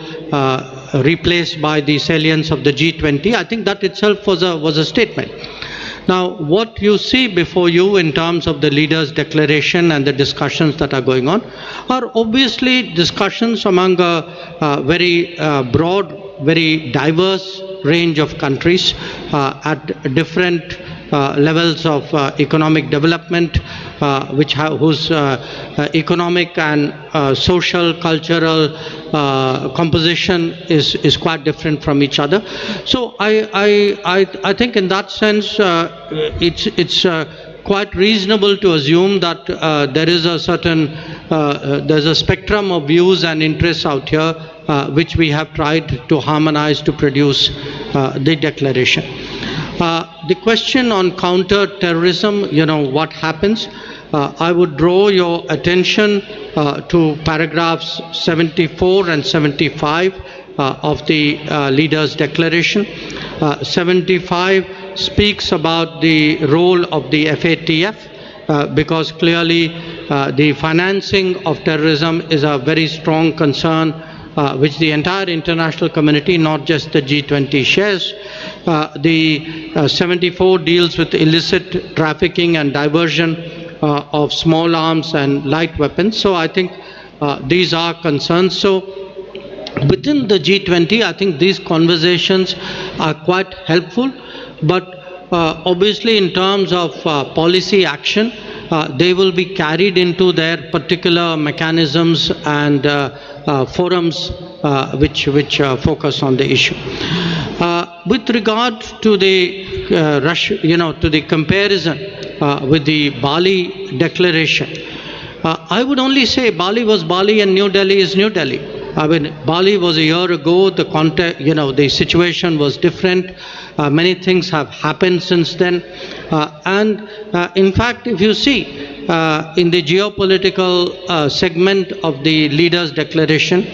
replaced by the salience of the G20. I think that itself was a statement. Now, what you see before you in terms of the leaders' declaration and the discussions that are going on are obviously discussions among a very broad, very diverse range of countries at different levels of economic development, whose economic and social, cultural composition is quite different from each other. So I think in that sense it's quite reasonable to assume that there is a certain there's a spectrum of views and interests out here which we have tried to harmonize to produce the declaration. The question on counter-terrorism, what happens? I would draw your attention to paragraphs 74 and 75 of the leaders' declaration. 75 speaks about the role of the FATF because clearly the financing of terrorism is a very strong concern which the entire international community, not just the G20, shares. The 74 deals with illicit trafficking and diversion of small arms and light weapons. So I think these are concerns. So within the G20, I think these conversations are quite helpful. But obviously in terms of policy action, they will be carried into their particular mechanisms and forums which focus on the issue. With regard to the to the comparison with the Bali declaration, I would only say Bali was Bali and New Delhi is New Delhi. I mean, Bali was a year ago. The context, the situation was different. Many things have happened since then, and in fact, if you see in the geopolitical segment of the leaders' declaration,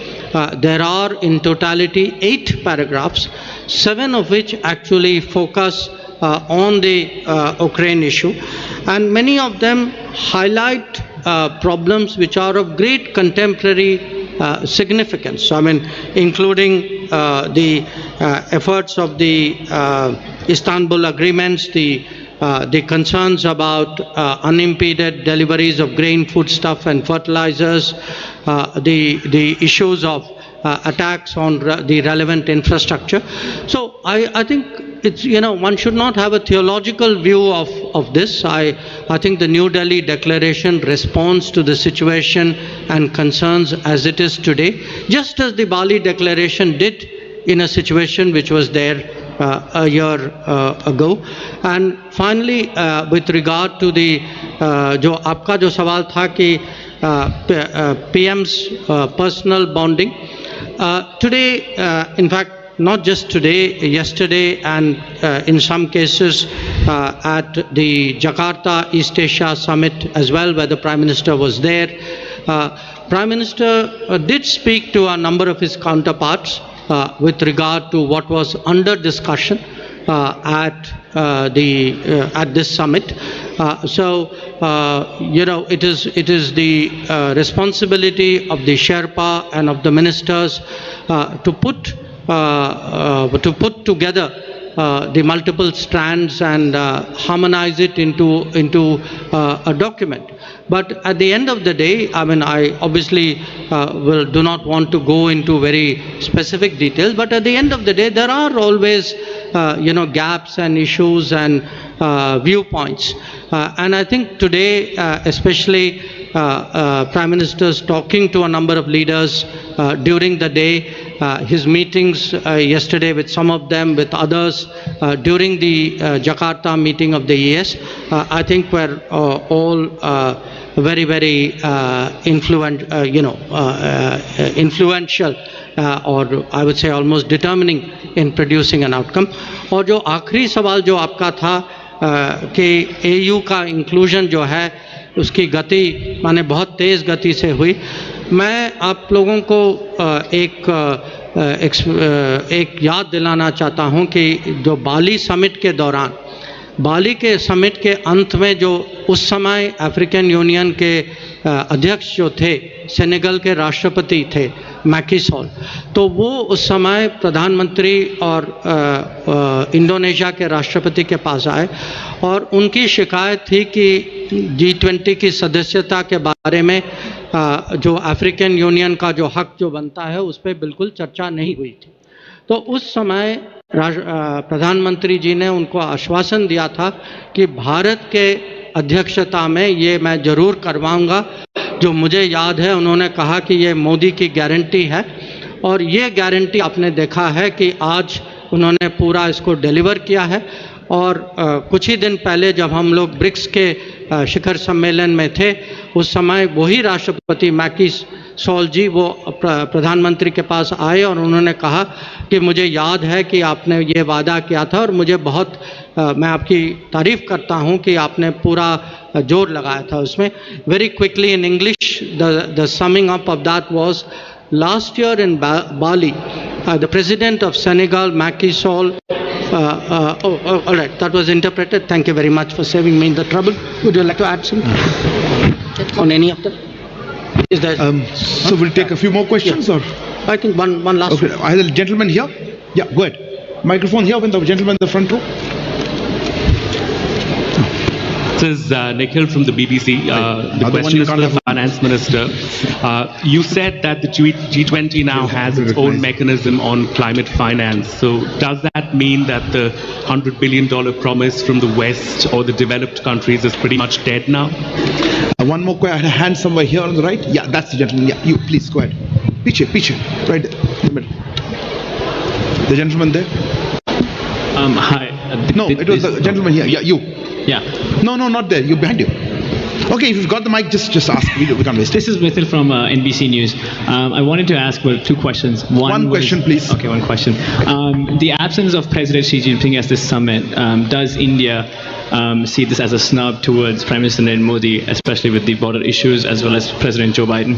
there are in totality 8 paragraphs, 7 of which actually focus on the Ukraine issue, and many of them highlight problems which are of great contemporary significance. I mean, including the efforts of the Istanbul agreements, the concerns about unimpeded deliveries of grain, foodstuff and fertilizers, the issues of attacks on the relevant infrastructure. So I think it's, one should not have a theological view of this. I think the New Delhi Declaration responds to the situation and concerns as it is today, just as the Bali Declaration did in a situation which was there a year ago. And finally, with regard to the जो आपका जो सवाल था कि PM's personal bonding, today, in fact, not just today, yesterday, and in some cases at the Jakarta East Asia Summit as well, where the Prime Minister was there. Prime Minister did speak to a number of his counterparts with regard to what was under discussion at this summit. So it is the responsibility of the Sherpa and of the ministers to put together the multiple strands and harmonize it into a document. But at the end of the day, I mean, I obviously do not want to go into very specific details, but at the end of the day, there are always gaps and issues and viewpoints. And I think today, especially Prime Minister's talking to a number of leaders during the day, his meetings yesterday with some of them, with others during the Jakarta meeting of the ES, I think were all very, very influential, or I would say almost determining in producing an outcome. और जो आखिरी सवाल जो आपका था कि AU का inclusion जो है उसकी गति माने बहुत तेज़ गति से हुई, मैं आप लोगों को एक याद दिलाना चाहता हूं कि जो बाली समिट के दौरान, बाली के समिट के अंत में जो उस समय अफ्रीकन यूनियन के अध्यक्ष जो थे, सेनेगल के राष्ट्रपति थे मैकी सॉल, तो वो उस समय प्रधानमंत्री और इंडोनेशिया के राष्ट्रपति के पास आए और उनकी शिकायत थी कि G20 की सदस्यता के बारे में जो अफ्रीकन यूनियन का जो हक जो बनता है उस पर बिल्कुल चर्चा नहीं हुई थी। तो उस समय प्रधानमंत्री जी ने उनको आश्वासन दिया था कि भारत के अध्यक्षता में ये मैं जरूर करवाऊंगा। जो मुझे याद है उन्होंने कहा कि ये मोदी की गारंटी है, और ये गारंटी आपने देखा है कि आज उन्होंने पूरा इसको डिलीवर किया है। और कुछ ही दिन पहले जब हम लोग ब्रिक्स के शिखर सम्मेलन में थे, उस समय वही राष्ट्रपति मैकी सॉल जी वो प्रधानमंत्री के पास आए और उन्होंने कहा कि मुझे याद है कि आपने ये वादा किया था और मुझे बहुत मैं आपकी तारीफ़ करता हूँ कि आपने पूरा जोर लगाया था उसमें। Very quickly in English the summing up of that was last year in Bali the president of Senegal, Macky Sall, all right, that was interpreted. Thank you very much for saving me in the trouble. Would you like to add something on any of them? Is there? So we'll take a few more questions, or? I think one last. Okay, I have a gentleman here. Yeah, go ahead. Microphone here with the gentleman in the front row. This is Nikhil from the BBC. The question is to the Finance Minister. You said that the G20 now has its own mechanism on climate finance. So does that mean that the $100 billion promise from the West or the developed countries is pretty much dead now? One more question. I had a hand somewhere here on the right. Yeah, that's the gentleman. Yeah, you please go ahead. Piche, right there. In the middle. The gentleman there. Hi. No, it was the gentleman here. Yeah, you. Yeah. No, not there. You behind you. Okay, if you've got the mic, just ask. We can't waste it. This is Mithil from NBC News. I wanted to ask two questions. One question, please. Okay, one question. The absence of President Xi Jinping at this summit, does India see this as a snub towards Prime Minister Narendra Modi, especially with the border issues, as well as President Joe Biden?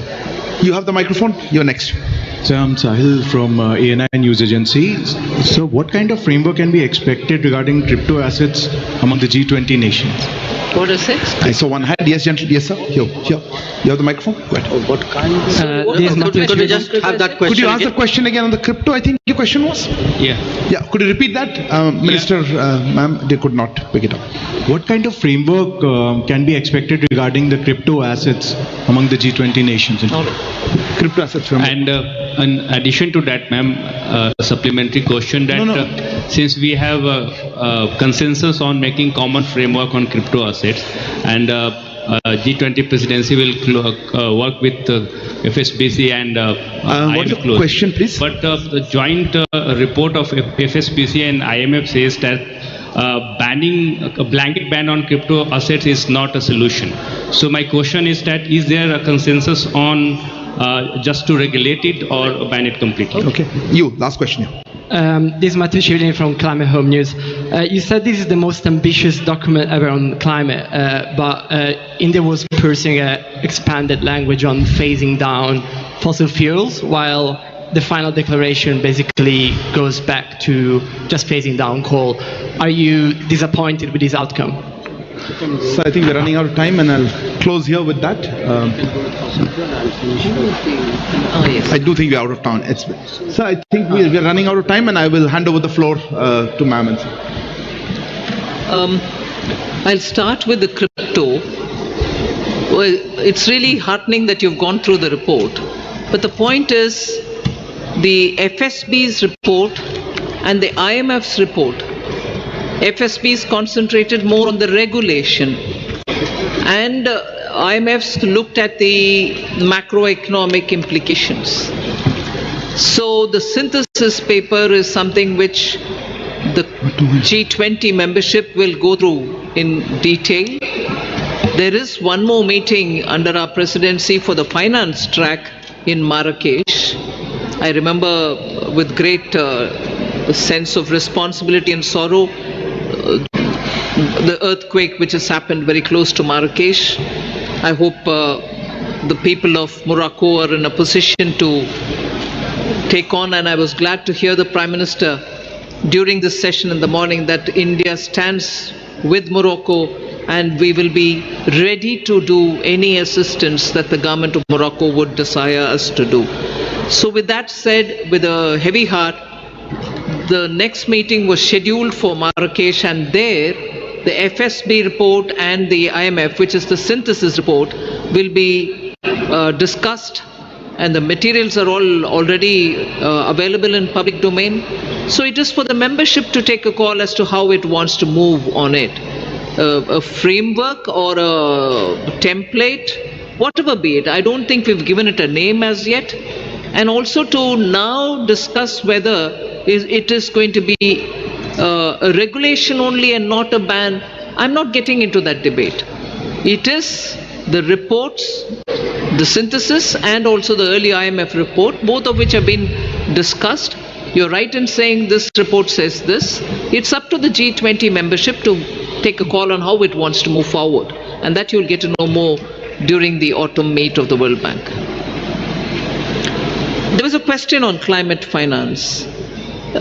You have the microphone. You're next. So I'm Sahil from ANI News Agency. So what kind of framework can be expected regarding crypto assets among the G20 nations? What is it? I saw one hand. Yes, gentlemen. Yes, sir. Here. You have the microphone? Go ahead. What kind of... could we just have that question Could you ask again? the question again on the crypto? I think your question was? Yeah. Yeah. Could you repeat that? Minister, ma'am, they could not pick it up. What kind of framework can be expected regarding the crypto assets among the G20 nations? Crypto assets framework. And in addition to that, ma'am, a supplementary question that since we have a consensus on making common framework on crypto assets, and G20 presidency will work with FSBC and what's IMF the question, please? But the joint report of FSBC and IMF says that banning a blanket ban on crypto assets is not a solution. So my question is that is there a consensus on just to regulate it or ban it completely? Okay. You, last question. This is Matthew Shivlin from Climate Home News. You said this is the most ambitious document ever on climate, but India was pursuing an expanded language on phasing down fossil fuels, while the final declaration basically goes back to just phasing down coal. Are you disappointed with this outcome? So I think we're running out of time, and I'll close here with that. I do think we're out of time. So I think we're running out of time, and I will hand over the floor to ma'am. I'll start with the crypto. Well, it's really heartening that you've gone through the report. But the point is, the FSB's report and the IMF's report, FSB is concentrated more on the regulation, and IMF's looked at the macroeconomic implications. So the synthesis paper is something which the G20 membership will go through in detail. There is one more meeting under our presidency for the finance track in Marrakesh. I remember with great sense of responsibility and sorrow the earthquake which has happened very close to Marrakesh. I hope the people of Morocco are in a position to take on, and I was glad to hear the Prime Minister during this session in the morning that India stands with Morocco and we will be ready to do any assistance that the government of Morocco would desire us to do. So with that said, with a heavy heart, the next meeting was scheduled for Marrakesh, and there the FSB report and the IMF, which is the synthesis report, will be discussed, and the materials are all already available in public domain. So it is for the membership to take a call as to how it wants to move on it. A framework or a template, whatever be it. I don't think we've given it a name as yet. And also to now discuss whether it is going to be a regulation only and not a ban. I'm not getting into that debate. It is the reports, the synthesis, and also the early IMF report, both of which have been discussed. You're right in saying this report says this. It's up to the G20 membership to take a call on how it wants to move forward. And that you'll get to know more during the autumn meet of the World Bank. There was a question on climate finance.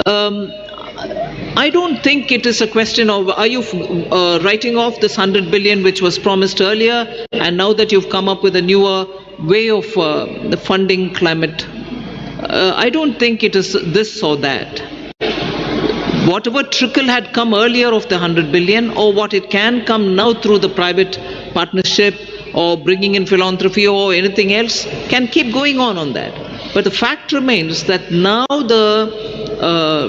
I don't think it is a question of are you writing off this 100 billion which was promised earlier, and now that you've come up with a newer way of the funding climate. I don't think it is this or that. Whatever trickle had come earlier of the 100 billion, or what it can come now through the private partnership or bringing in philanthropy or anything else, can keep going on that. But the fact remains that now the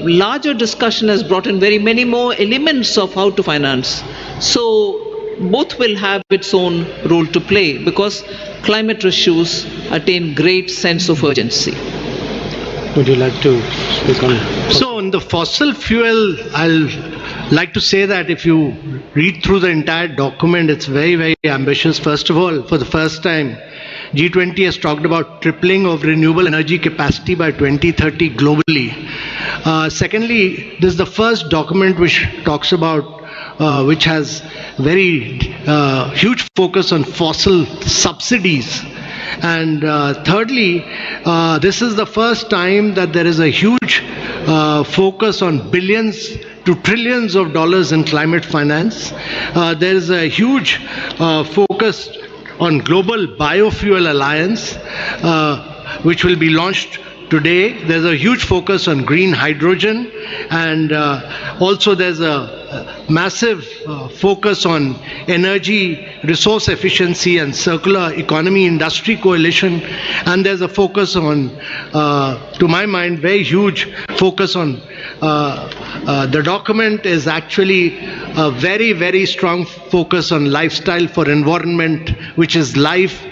larger discussion has brought in many more elements of how to finance. So both will have its own role to play, because climate issues attain great sense of urgency. Would you like to speak on? So on the fossil fuel, I'll like to say that if you read through the entire document, it's very, very ambitious. First of all, for the first time, G20 has talked about tripling of renewable energy capacity by 2030 globally. Secondly, this is the first document which talks about, which has very huge focus on fossil subsidies. And thirdly, this is the first time that there is a huge focus on billions to trillions of dollars in climate finance. There is a huge focus on Global Biofuel Alliance, which will be launched today. There's a huge focus on green hydrogen, and also there's a massive focus on energy resource efficiency and circular economy industry coalition, and there's a focus on, to my mind, very huge focus on the document is actually a very, very strong focus on lifestyle for environment, which is life,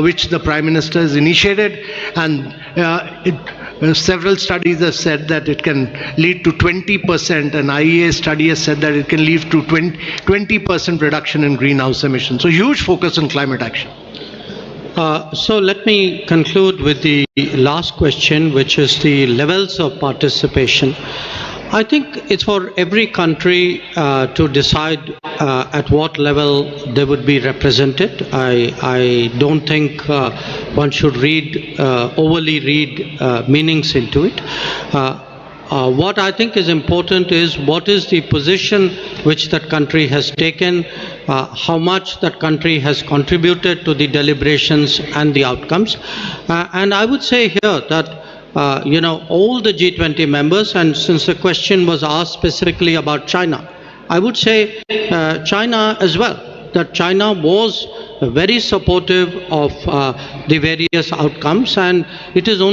which the Prime Minister has initiated, and several studies have said that it can lead to 20%, and IEA study has said that it can lead to 20% reduction in greenhouse emissions. So huge focus on climate action. So let me conclude with the last question, which is the levels of participation. I think it's for every country to decide at what level they would be represented. I don't think one should overly read meanings into it. What I think is important is what is the position which that country has taken, how much that country has contributed to the deliberations and the outcomes. And I would say here that all the G20 members, and since the question was asked specifically about China, I would say China as well, that China was very supportive of the various outcomes, and it is only